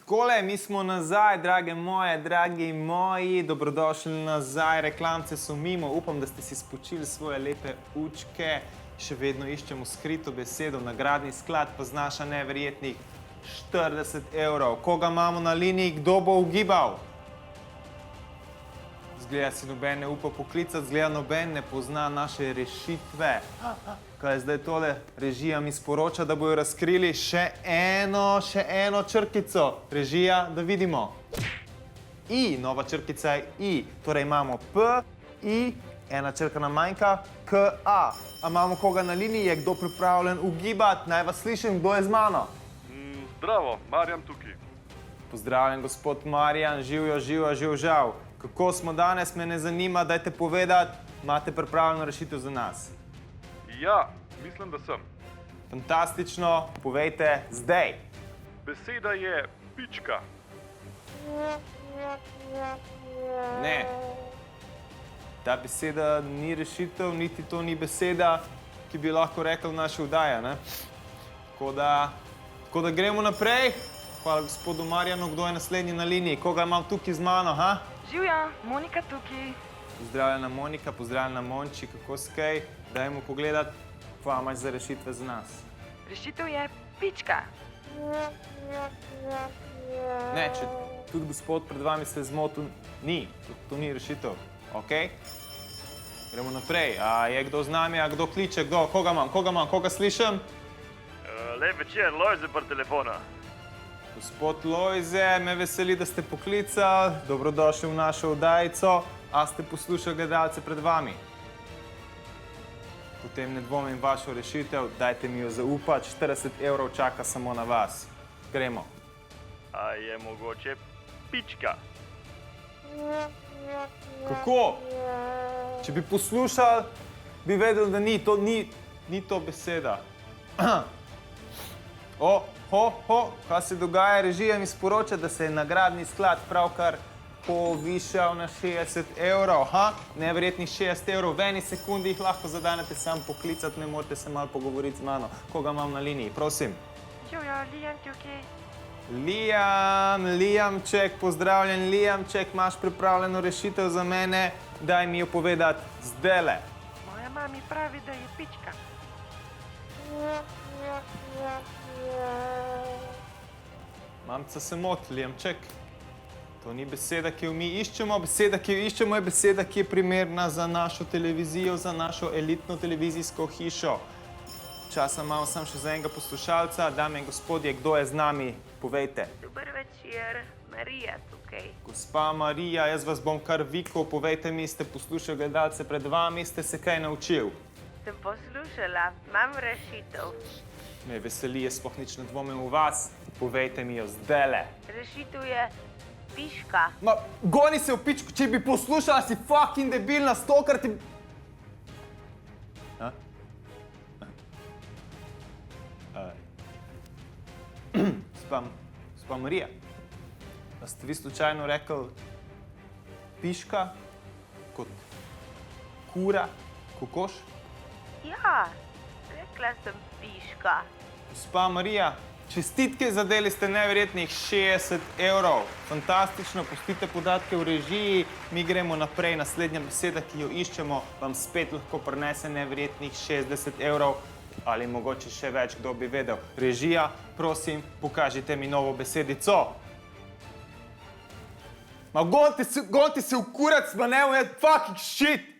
Takole, mi smo nazaj, drage moje, dragi moji, dobrodošli nazaj, reklamce so mimo, upam, da ste si spočili svoje lepe učke, še vedno iščemo skrito besedo, nagradni sklad pa znaša neverjetnih 40 evrov. Koga imamo na liniji, kdo bo ugibal? Zgleda si noben ne upa poklicati, zgleda noben ne pozna naše rešitve. Kaj je zdaj tole? Režija mi sporoča, da bojo razkrili še eno črkico. Režija, da vidimo. I, nova črkica je I. Torej imamo P, I, ena črka nam manjka, K, A. A imamo koga na liniji? Je kdo pripravljen ugibati? Naj vas slišim, kdo je z mano? Zdravo, Marjan tukaj. Pozdravljen, gospod Marjan, živ žal. Kako smo danes, me ne zanima, dajte povedati, imate pripravljeno rešitev za nas? Ja, mislim, da sem. Fantastično, povejte zdaj. Beseda je pička. Ne. Ta beseda ni rešitev, niti to ni beseda, ki bi lahko rekel naša vdaja, ne? Tako da gremo naprej. Hvala gospodu Marjanu, kdo je naslednji na liniji? Koga imam tukaj z mano, ha? Živja, Monika tukaj. Pozdravljena Monika, pozdravljena Monči, kako si kaj? Dajmo pogledati, kva imaš za rešitve za nas. Rešitev je pička. Ne, če tudi gospod pred vami se je zmotil, ni, to ni rešitev, okej? Gremo naprej, a je kdo z nami, a kdo kliče, kdo, koga imam, koga slišim? Lep večer, Lojze pri telefona. Gospod Lojze, me veseli, da ste poklicali, dobrodošli v našo oddajico, a ste poslušali gledalce pred vami? Potem ne dvomim vašo rešitev, dajte mi jo zaupati, 40 evrov čaka samo na vas. Gremo. A je mogoče pička? Kako? Če bi poslušali, bi vedeli, da ni to beseda. Kaj se dogaja? Režija mi sporoča, da se je nagradni sklad pravkar povišal na 60 evrov. Neverjetnih 60 evrov, v eni sekundi jih lahko zadanete sam poklicati, ne morete se malo pogovoriti z mano. Koga imam na liniji? Prosim. Živja, Lijan tukaj. Lijamček, pozdravljen Lijamček, imaš pripravljeno rešitev za mene, daj mi jo povedati zdajle. Moja mami pravi, da je pička. Mamca se moti, Lijamček. To ni beseda, ki jo mi iščemo. Beseda, ki jo iščemo, je beseda, ki je primerna za našo televizijo, za našo elitno televizijsko hišo. Časa imamo samo še za enega poslušalca. Dame in gospodje, kdo je z nami? Povejte. Dober večer, Marija tukaj. Gospa Marija, jaz vas bom kar vikal. Povejte mi, ste poslušali gledalce pred vami, ste se kaj naučil? Sem poslušala, imam rešitev. Me veseli, jaz sploh nič ne dvomim v vas. Povejte mi jo zdajle. Rešitev je piška. Ma, goni se v pičku, če bi poslušala, si fucking debilna, stokrat ti... Gospa Marija, a ste vi slučajno rekli piška kot kura, kokoš? Ja, rekla sem piška. Gospa Marija, čestitke, zadeli ste neverjetnih 60 evrov. Fantastično, pustite podatke v režiji, mi gremo naprej. Naslednja beseda, ki jo iščemo, vam spet lahko prinese neverjetnih 60 evrov. Ali mogoče še več, kdo bi vedel. Režija, prosim, pokažite mi novo besedico. Ma gonite se v kurac, ma ne, fucking shit!